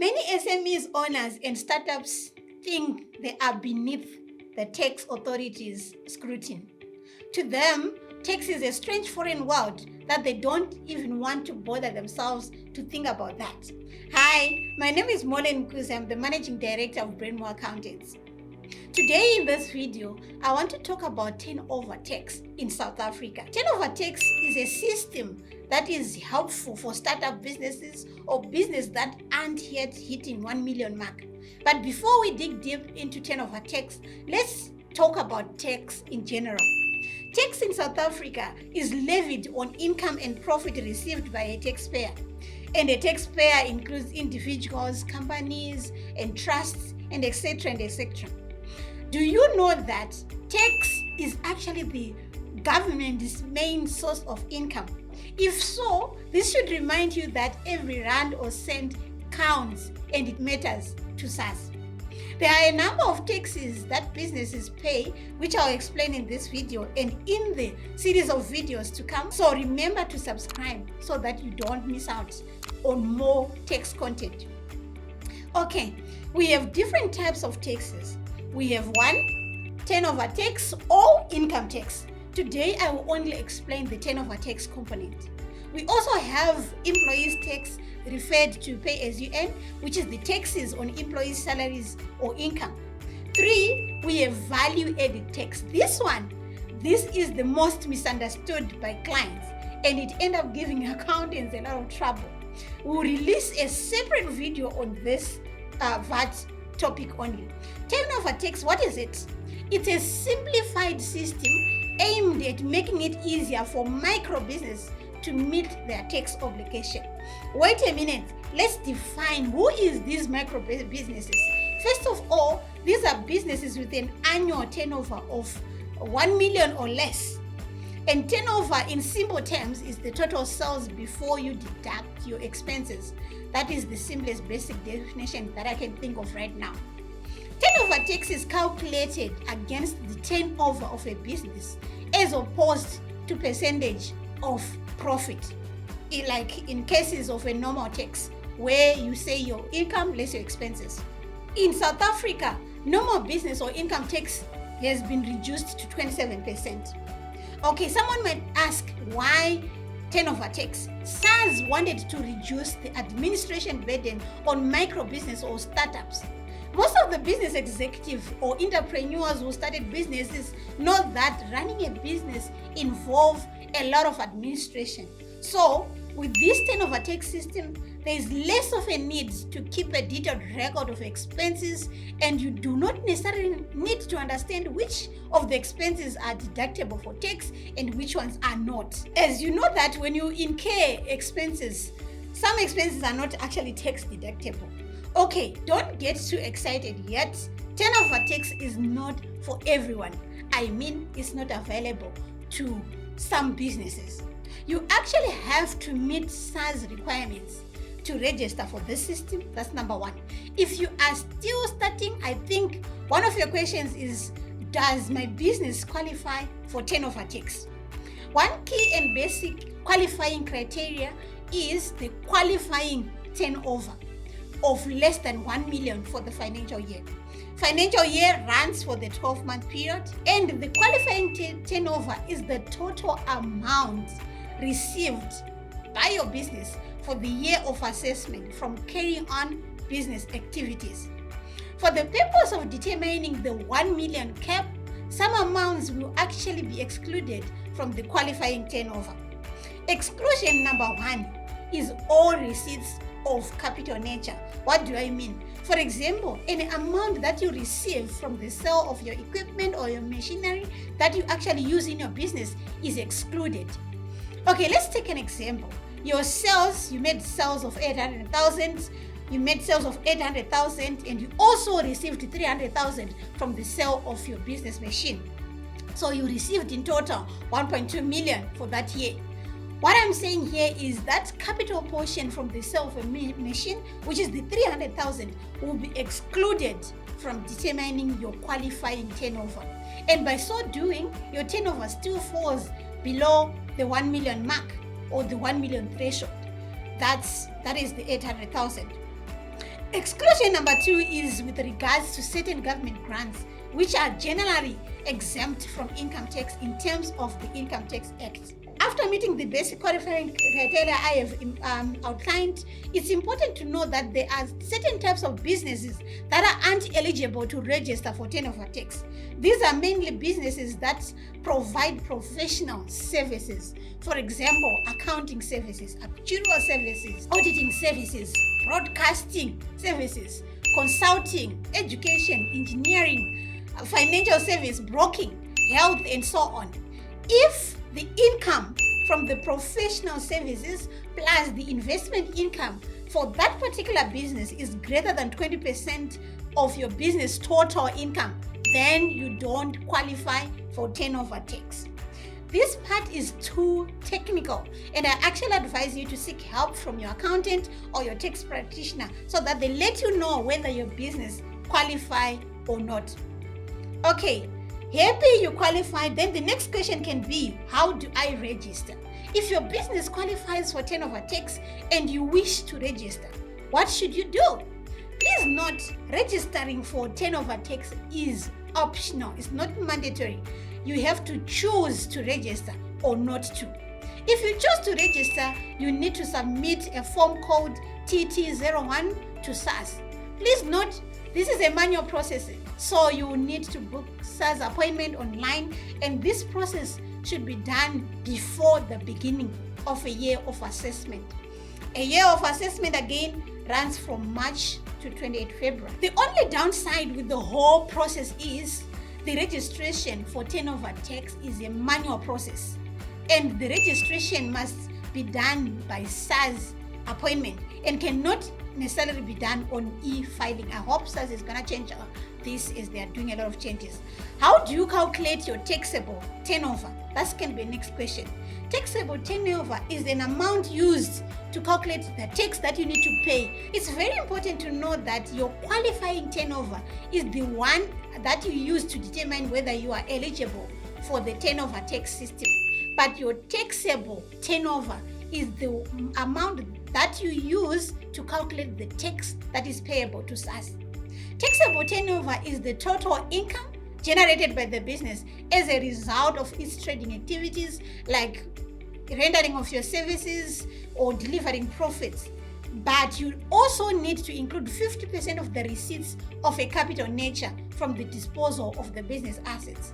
Many SMEs owners and startups think they are beneath the tax authorities' scrutiny. To them, tax is a strange foreign world that they don't even want to bother themselves to think about that. Hi, my name is Molen Mkuzi. I'm the Managing Director of Brendmo Accountants. Today in this video, I want to talk about turnover tax in South Africa. Turnover tax is a system that is helpful for startup businesses or businesses that aren't yet hitting 1 million mark. But before we dig deep into turnover tax, let's talk about tax in general. Tax in South Africa is levied on income and profit received by a taxpayer. And a taxpayer includes individuals, companies, and trusts, and etc. and etc. Do you know that tax is actually the government's main source of income? If so, this should remind you that every rand or cent counts and it matters to SARS. There are a number of taxes that businesses pay, which I'll explain in this video and in the series of videos to come. So remember to subscribe so that you don't miss out on more tax content. Okay, we have different types of taxes. We have one, turnover tax or income tax. Today, I will only explain the turnover tax component. We also have employees tax, referred to pay as you earn, which is the taxes on employees' salaries or income. 3, we have value added tax. This is the most misunderstood by clients, and it ends up giving accountants a lot of trouble. We'll release a separate video on this VAT topic only. Turnover tax, what is it? It's a simplified system aimed at making it easier for micro business to meet their tax obligation. Wait a minute, let's define who is these micro businesses. First of all, these are businesses with an annual turnover of 1 million or less. And turnover in simple terms is the total sales before you deduct your expenses. That is the simplest basic definition that I can think of right now. Turnover tax is calculated against the turnover of a business as opposed to percentage of profit. Like in cases of a normal tax where you say your income less your expenses. In South Africa, normal business or income tax has been reduced to 27%. Okay, someone might ask why turnover tax? SARS wanted to reduce the administration burden on micro business or startups. Most of the business executives or entrepreneurs who started businesses know that running a business involves a lot of administration. So, with this turnover tax system, there is less of a need to keep a detailed record of expenses, and you do not necessarily need to understand which of the expenses are deductible for tax and which ones are not. As you know that when you incur expenses, some expenses are not actually tax deductible. Okay, don't get too excited yet. Turnover tax is not for everyone. I mean, it's not available to some businesses. You actually have to meet SARS requirements to register for this system. That's number one. If you are still starting, I think one of your questions is, does my business qualify for turnover tax? One key and basic qualifying criteria is the qualifying turnover of less than 1 million for the financial year. Financial year runs for the 12-month period, and the qualifying turnover is the total amount received by your business for the year of assessment from carrying on business activities. For the purpose of determining the 1 million cap, some amounts will actually be excluded from the qualifying turnover. Exclusion number 1 is all receipts of capital nature. What do I mean? For example, any amount that you receive from the sale of your equipment or your machinery that you actually use in your business is excluded. Okay, let's take an example. Your sales, you made sales of 800,000, you made sales of 800,000, and you also received 300,000 from the sale of your business machine. So you received in total 1.2 million for that year. What I'm saying here is that capital portion from the sale of a machine, which is the 300,000, will be excluded from determining your qualifying turnover. And by so doing, your turnover still falls below the 1 million mark or the 1 million threshold. That is the 800,000. Exclusion number 2 is with regards to certain government grants which are generally exempt from income tax in terms of the Income Tax Act. After meeting the basic qualifying criteria I have outlined, it's important to know that there are certain types of businesses that aren't eligible to register for turnover tax. These are mainly businesses that provide professional services. For example, accounting services, actuarial services, auditing services, broadcasting services, consulting, education, engineering, financial service, broking, health, and so on. If the income from the professional services plus the investment income for that particular business is greater than 20% of your business total income, then you don't qualify for turnover tax. This part is too technical, and I actually advise you to seek help from your accountant or your tax practitioner so that they let you know whether your business qualify or not. Okay, happy you qualified, then the next question can be, how do I register? If your business qualifies for turnover tax and you wish to register, what should you do? Please note, registering for turnover tax is optional. It's not mandatory. You have to choose to register or not to. If you choose to register, you need to submit a form called TT01 to SARS. Please note, this is a manual process, so you will need to book SARS appointment online, and this process should be done before the beginning of a year of assessment. A year of assessment again runs from March to 28 February. The only downside with the whole process is the registration for turnover tax is a manual process, and the registration must be done by SARS appointment and cannot necessarily be done on e-filing. I hope SARS is going to change this as they are doing a lot of changes. How do you calculate your taxable turnover? That can be the next question. Taxable turnover is an amount used to calculate the tax that you need to pay. It's very important to know that your qualifying turnover is the one that you use to determine whether you are eligible for the turnover tax system. But your taxable turnover is the amount that you use to calculate the tax that is payable to SARS. Taxable turnover is the total income generated by the business as a result of its trading activities, like rendering of your services or delivering profits. But you also need to include 50% of the receipts of a capital nature from the disposal of the business assets.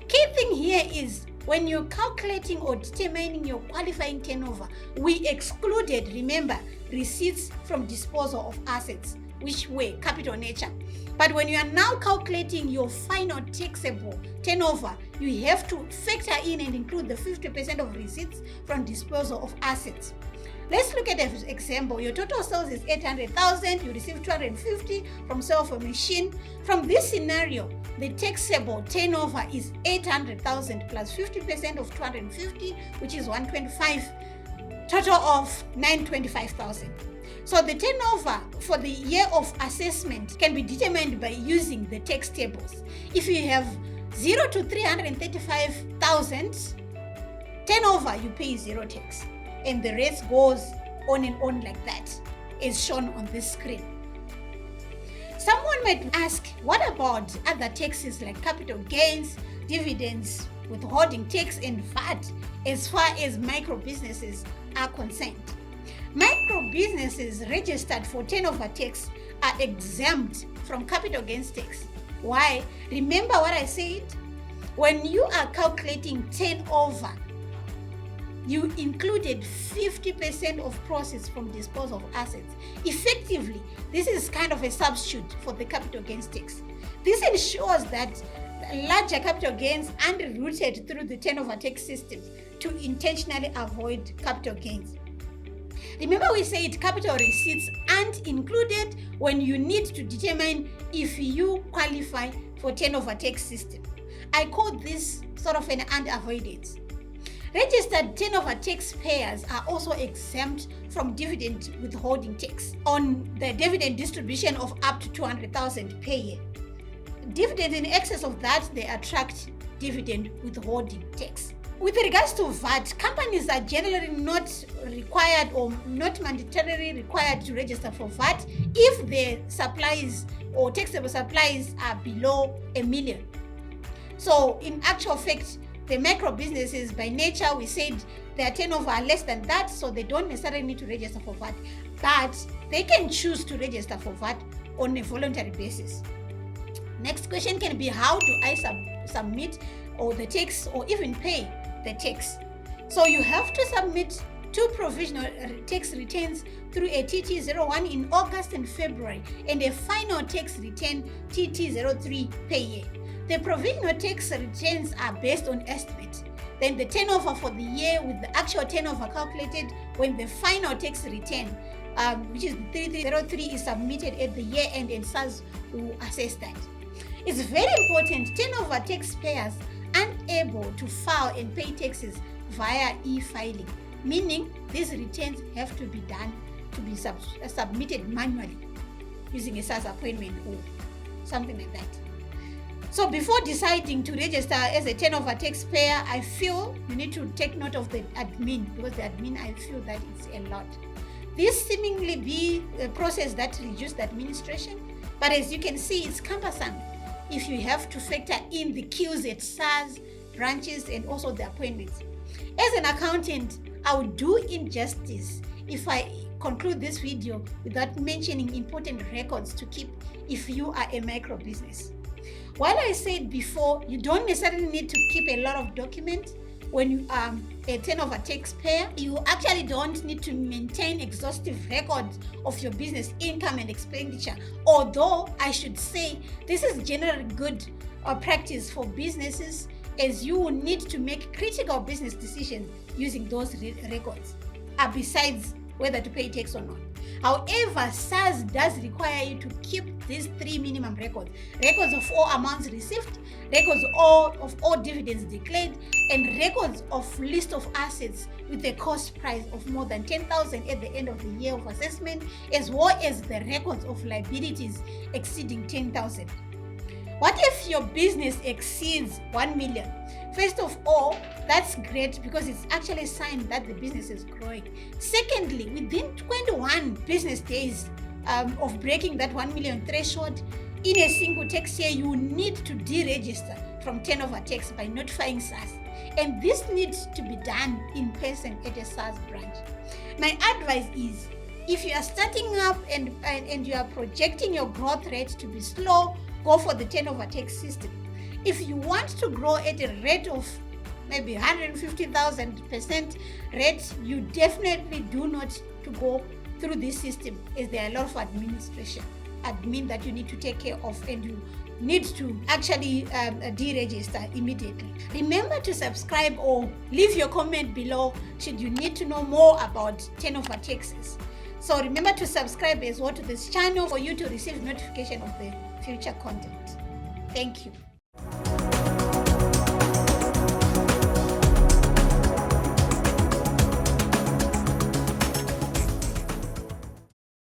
Key thing here is, when you're calculating or determining your qualifying turnover, we excluded, remember, receipts from disposal of assets, which were capital nature. But when you are now calculating your final taxable turnover, you have to factor in and include the 50% of receipts from disposal of assets. Let's look at an example. Your total sales is 800,000. You receive 250 from sale of a machine. From this scenario, the taxable turnover is 800,000 plus 50% of 250, which is 125, total of 925,000. So the turnover for the year of assessment can be determined by using the tax tables. If you have 0 to 335,000 turnover, you pay zero tax. And the rest goes on and on like that, as shown on this screen. Someone might ask, what about other taxes like capital gains, dividends, withholding tax, and VAT as far as micro businesses are concerned? Micro businesses registered for turnover tax are exempt from capital gains tax. Why? Remember what I said? When you are calculating turnover, you included 50% of proceeds from disposal of assets. Effectively, this is kind of a substitute for the capital gains tax. This ensures that larger capital gains aren't routed through the turnover tax system to intentionally avoid capital gains. Remember, we said capital receipts aren't included when you need to determine if you qualify for turnover tax system. I call this sort of an and avoidance. Registered turnover taxpayers are also exempt from dividend withholding tax on the dividend distribution of up to 200,000 per year. Dividends in excess of that, they attract dividend withholding tax. With regards to VAT, companies are generally not required or not mandatorily required to register for VAT if their supplies or taxable supplies are below $1 million. So in actual fact, the micro businesses, by nature, we said their turnover are less than that, so they don't necessarily need to register for VAT, but they can choose to register for VAT on a voluntary basis. Next question can be, how do I submit or the tax or even pay the tax? So you have to submit 2 provisional tax returns through a TT01 in August and February, and a final tax return TT03 per year. The provisional tax returns are based on estimate. Then the turnover for the year with the actual turnover calculated when the final tax return, which is the 3303, is submitted at the year end, and SARS will assess that. It's very important, turnover taxpayers aren't able to file and pay taxes via e-filing, meaning these returns have to be done to be submitted manually using a SARS appointment or something like that. So before deciding to register as a turnover taxpayer, I feel you need to take note of the admin, because the admin, I feel that it's a lot. This seemingly be a process that reduces the administration, but as you can see, it's cumbersome if you have to factor in the queues at SARS branches and also the appointments. As an accountant, I would do injustice if I conclude this video without mentioning important records to keep if you are a micro business. While I said before, you don't necessarily need to keep a lot of documents when you are a turnover taxpayer. You actually don't need to maintain exhaustive records of your business income and expenditure, although I should say this is generally good practice for businesses, as you will need to make critical business decisions using those records, besides whether to pay tax or not. However, SARS does require you to keep these 3 minimum records: records of all amounts received, records of all dividends declared, and records of list of assets with a cost price of more than 10,000 at the end of the year of assessment, as well as the records of liabilities exceeding 10,000. What if your business exceeds 1 million? First of all, that's great because it's actually a sign that the business is growing. Secondly, within 21 business days of breaking that 1 million threshold in a single tax year, you need to deregister from turnover tax by notifying SARS. And this needs to be done in person at a SARS branch. My advice is, if you are starting up and you are projecting your growth rate to be slow, go for the turnover tax system. If you want to grow at a rate of maybe 150,000% rate, you definitely do not to go through this system, as there are a lot of admin that you need to take care of, and you need to actually deregister immediately. Remember to subscribe or leave your comment below should you need to know more about turnover taxes. So remember to subscribe as well to this channel for you to receive notification of the future content. Thank you.